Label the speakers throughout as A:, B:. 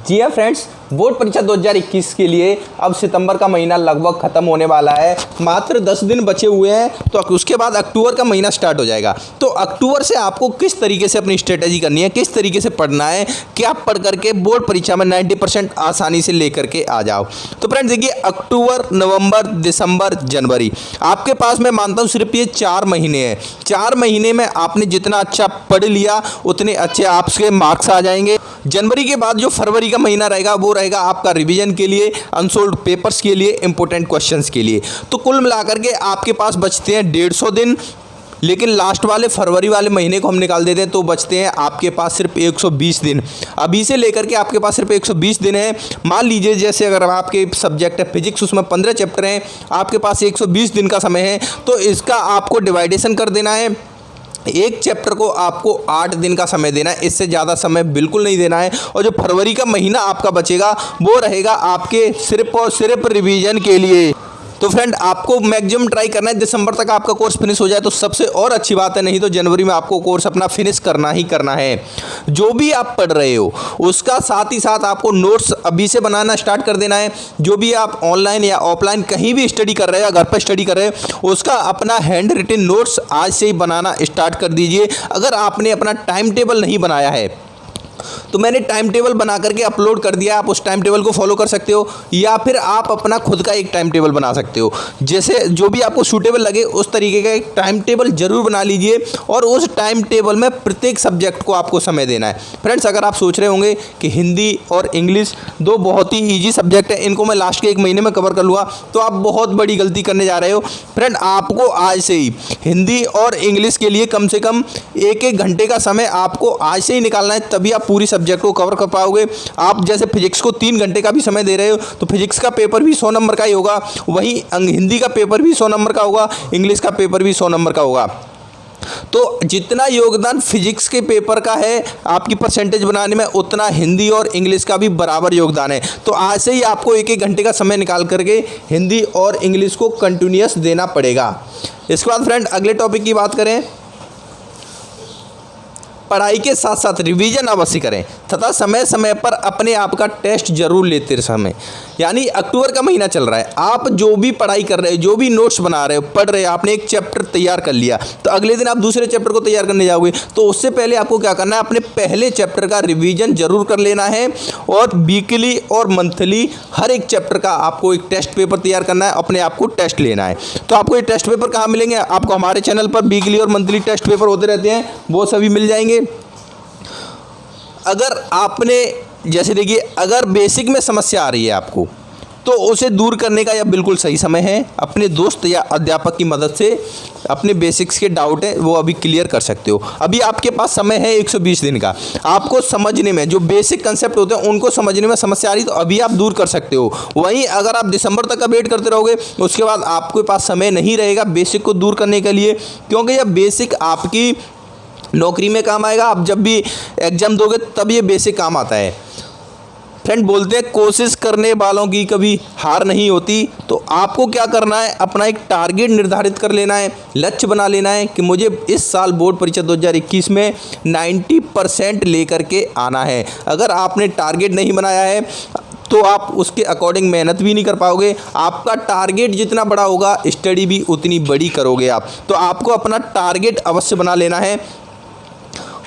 A: जी हाँ friends, board परीक्षा 2021 के लिए अब सितंबर का महीना लगभग ख़त्म होने वाला है। मात्र 10 दिन बचे हुए हैं, तो उसके बाद अक्टूबर का महीना स्टार्ट हो जाएगा। तो अक्टूबर से आपको किस तरीके से अपनी स्ट्रेटेजी करनी है, किस तरीके से पढ़ना है कि आप पढ़ करके बोर्ड परीक्षा में 90% आसानी से लेकर के आ जाओ। तो फ्रेंड्स देखिए, अक्टूबर, नवंबर, दिसंबर, जनवरी, आपके पास मैं मानता हूँ सिर्फ ये 4 महीने हैं। 4 महीने में आपने जितना अच्छा पढ़ लिया उतने अच्छे आपके मार्क्स आ जाएंगे। जनवरी के बाद जो फरवरी का महीना रहेगा वो रहेगा आपका रिवीजन के लिए, अनसोल्ड पेपर्स के लिए, इंपॉर्टेंट क्वेश्चंस के लिए। तो कुल मिलाकर के आपके पास बचते हैं 150 दिन। लेकिन लास्ट वाले फरवरी वाले महीने को हम निकाल देते हैं तो बचते हैं आपके पास सिर्फ 120 दिन। अभी से लेकर के आपके पास सिर्फ 120 दिन है। मान लीजिए जैसे अगर आपके सब्जेक्ट है फिजिक्स, उसमें 15 चैप्टर हैं, आपके पास 120 दिन का समय है, तो इसका आपको डिवाइडेशन कर देना है। एक चैप्टर को आपको 8 दिन का समय देना है, इससे ज़्यादा समय बिल्कुल नहीं देना है। और जो फरवरी का महीना आपका बचेगा वो रहेगा आपके सिर्फ और सिर्फ रिवीजन के लिए। तो फ्रेंड, आपको मैक्सिमम ट्राई करना है दिसंबर तक आपका कोर्स फिनिश हो जाए तो सबसे और अच्छी बात है, नहीं तो जनवरी में आपको कोर्स अपना फिनिश करना ही करना है। जो भी आप पढ़ रहे हो उसका साथ ही साथ आपको नोट्स अभी से बनाना स्टार्ट कर देना है। जो भी आप ऑनलाइन या ऑफलाइन कहीं भी स्टडी कर रहे हो या घर पर स्टडी कर रहे हो उसका अपना हैंड रिटन नोट्स आज से ही बनाना स्टार्ट कर दीजिए। अगर आपने अपना टाइम टेबल नहीं बनाया है तो मैंने टाइम टेबल बना करके अपलोड कर दिया, आप उस टाइम टेबल को फॉलो कर सकते हो, या फिर आप अपना खुद का एक टाइम टेबल बना सकते हो। जैसे जो भी आपको सूटेबल लगे उस तरीके का एक टाइम टेबल जरूर बना लीजिए और उस टाइम टेबल में प्रत्येक सब्जेक्ट को आपको समय देना है। फ्रेंड्स, अगर आप सोच रहे होंगे कि हिंदी और इंग्लिश दो बहुत ही ईजी सब्जेक्ट है, इनको मैं लास्ट के 1 महीने में कवर कर लूँगा, तो आप बहुत बड़ी गलती करने जा रहे हो। फ्रेंड, आपको आज से ही हिंदी और इंग्लिश के लिए कम से कम 1-1 घंटे का समय आपको आज से ही निकालना है, तभी आप पूरी सब्जेक्ट को कवर कर पाओगे। आप जैसे फिजिक्स को 3 घंटे का भी समय दे रहे हो तो फिजिक्स का पेपर भी 100 नंबर का ही होगा, वहीं हिंदी का पेपर भी 100 नंबर का होगा, इंग्लिश का पेपर भी 100 नंबर का होगा। तो जितना योगदान फिजिक्स के पेपर का है आपकी परसेंटेज बनाने में, उतना हिंदी और इंग्लिश का भी बराबर योगदान है। तो आज से ही आपको 1-1 घंटे का समय निकाल करके हिंदी और इंग्लिश को कंटिन्यूअस देना पड़ेगा। इसके बाद फ्रेंड, अगले टॉपिक की बात करें, पढ़ाई के साथ साथ रिवीजन अवश्य करें तथा समय समय पर अपने आप का टेस्ट जरूर लेते समय। यानी अक्टूबर का महीना चल रहा है, आप जो भी पढ़ाई कर रहे हो, जो भी नोट्स बना रहे हो, पढ़ रहे हो, आपने एक चैप्टर तैयार कर लिया तो अगले दिन आप दूसरे चैप्टर को तैयार करने जाओगे, तो उससे पहले आपको क्या करना है, अपने पहले चैप्टर का रिवीजन जरूर कर लेना है। और वीकली और मंथली हर एक चैप्टर का आपको एक टेस्ट पेपर तैयार करना है, अपने आप को टेस्ट लेना है। तो आपको ये टेस्ट पेपर कहाँ मिलेंगे? आपको हमारे चैनल पर वीकली और मंथली टेस्ट पेपर होते रहते हैं, वो सभी मिल जाएंगे। अगर आपने जैसे देखिए, अगर बेसिक में समस्या आ रही है आपको तो उसे दूर करने का यह बिल्कुल सही समय है। अपने दोस्त या अध्यापक की मदद से अपने बेसिक्स के डाउट है वो अभी क्लियर कर सकते हो। अभी आपके पास समय है 120 दिन का। आपको समझने में जो बेसिक कंसेप्ट होते हैं उनको समझने में समस्या आ रही तो अभी आप दूर कर सकते हो। वहीं अगर आप दिसंबर तक का वेट करते रहोगे उसके बाद आपके पास समय नहीं रहेगा बेसिक को दूर करने के लिए, क्योंकि यह बेसिक आपकी नौकरी में काम आएगा। आप जब भी एग्जाम दोगे तब ये बेसिक काम आता है। फ्रेंड, बोलते हैं कोशिश करने वालों की कभी हार नहीं होती। तो आपको क्या करना है, अपना एक टारगेट निर्धारित कर लेना है, लक्ष्य बना लेना है कि मुझे इस साल बोर्ड परीक्षा 2021 में 90% लेकर के आना है। अगर आपने टारगेट नहीं बनाया है तो आप उसके अकॉर्डिंग मेहनत भी नहीं कर पाओगे। आपका टारगेट जितना बड़ा होगा स्टडी भी उतनी बड़ी करोगे आप। तो आपको अपना टारगेट अवश्य बना लेना है।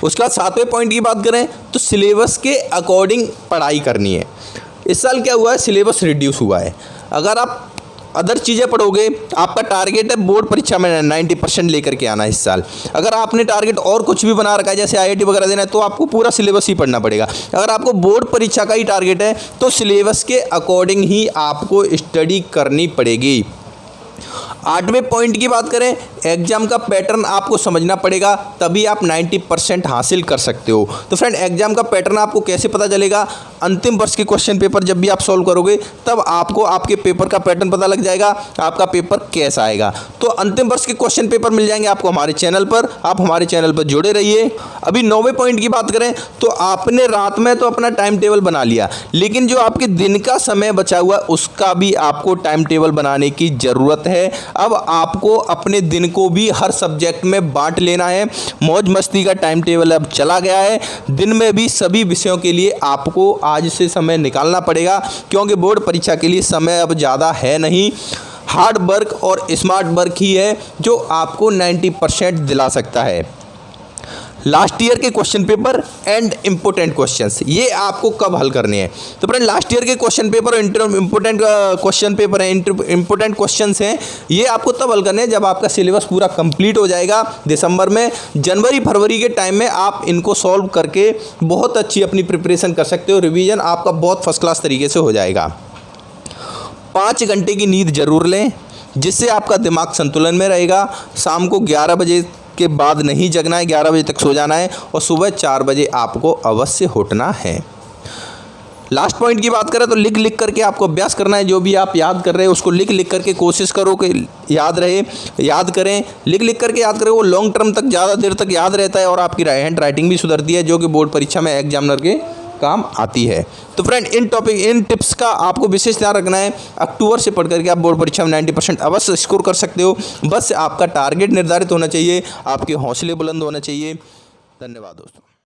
A: उसके बाद 7वें पॉइंट की बात करें तो सिलेबस के अकॉर्डिंग पढ़ाई करनी है। इस साल क्या हुआ है, सिलेबस रिड्यूस हुआ है। अगर आप अदर चीज़ें पढ़ोगे, आपका टारगेट है बोर्ड परीक्षा में 90% लेकर के आना इस साल। अगर आपने टारगेट और कुछ भी बना रखा है जैसे IIT वगैरह देना है तो आपको पूरा सिलेबस ही पढ़ना पड़ेगा। अगर आपको बोर्ड परीक्षा का ही टारगेट है तो सिलेबस के अकॉर्डिंग ही आपको स्टडी करनी पड़ेगी। 8वें पॉइंट की बात करें, एग्जाम का पैटर्न आपको समझना पड़ेगा, तभी आप 90% हासिल कर सकते हो। तो फ्रेंड, एग्जाम का पैटर्न आपको कैसे पता चलेगा? अंतिम वर्ष के क्वेश्चन पेपर जब भी आप सॉल्व करोगे तब आपको आपके पेपर का पैटर्न पता लग जाएगा, आपका पेपर कैसा आएगा। तो अंतिम वर्ष के क्वेश्चन पेपर मिल जाएंगे आपको हमारे चैनल पर, आप हमारे चैनल पर जुड़े रहिए। अभी 9वें पॉइंट की बात करें तो आपने रात में तो अपना टाइम टेबल बना लिया, लेकिन जो आपके दिन का समय बचा हुआ उसका भी आपको टाइम टेबल बनाने की ज़रूरत है। है। अब आपको अपने दिन को भी हर सब्जेक्ट में बांट लेना है। मौज मस्ती का टाइम टेबल अब चला गया है। दिन में भी सभी विषयों के लिए आपको आज से समय निकालना पड़ेगा, क्योंकि बोर्ड परीक्षा के लिए समय अब ज़्यादा है नहीं। हार्ड वर्क और स्मार्ट वर्क ही है जो आपको 90% दिला सकता है। लास्ट ईयर के question paper and important questions, ये आपको कब हल करने हैं? तो फ्रेंड, लास्ट ईयर के क्वेश्चन पेपर और इम्पोर्टेंट क्वेश्चन पेपर हैं, इम्पोर्टेंट क्वेश्चंस हैं, ये आपको तब हल करने हैं जब आपका सिलेबस पूरा कंप्लीट हो जाएगा दिसंबर में। जनवरी फरवरी के टाइम में आप इनको सॉल्व करके बहुत अच्छी अपनी प्रिपरेशन कर सकते हो। रिवीजन आपका बहुत फर्स्ट क्लास तरीके से हो जाएगा। 5 घंटे की नींद जरूर लें, जिससे आपका दिमाग संतुलन में रहेगा। शाम को 11 बजे के बाद नहीं जगना है, 11 बजे तक सो जाना है और सुबह 4 बजे आपको अवश्य उठना है। लास्ट पॉइंट की बात करें तो लिख लिख करके आपको अभ्यास करना है। जो भी आप याद कर रहे हैं उसको लिख लिख करके कोशिश करो कि याद रहे, याद करें। लिख लिख करके याद करें, वो लॉन्ग टर्म तक ज़्यादा देर तक याद रहता है और आपकी हैंड राइटिंग भी सुधरती है, जो कि बोर्ड परीक्षा में एग्जामिनर के काम आती है। तो फ्रेंड, इन टिप्स का आपको विशेष ध्यान रखना है। अक्टूबर से पढ़ करके आप बोर्ड परीक्षा में 90% अवश्य स्कोर कर सकते हो। बस आपका टारगेट निर्धारित होना चाहिए, आपके हौसले बुलंद होना चाहिए। धन्यवाद दोस्तों।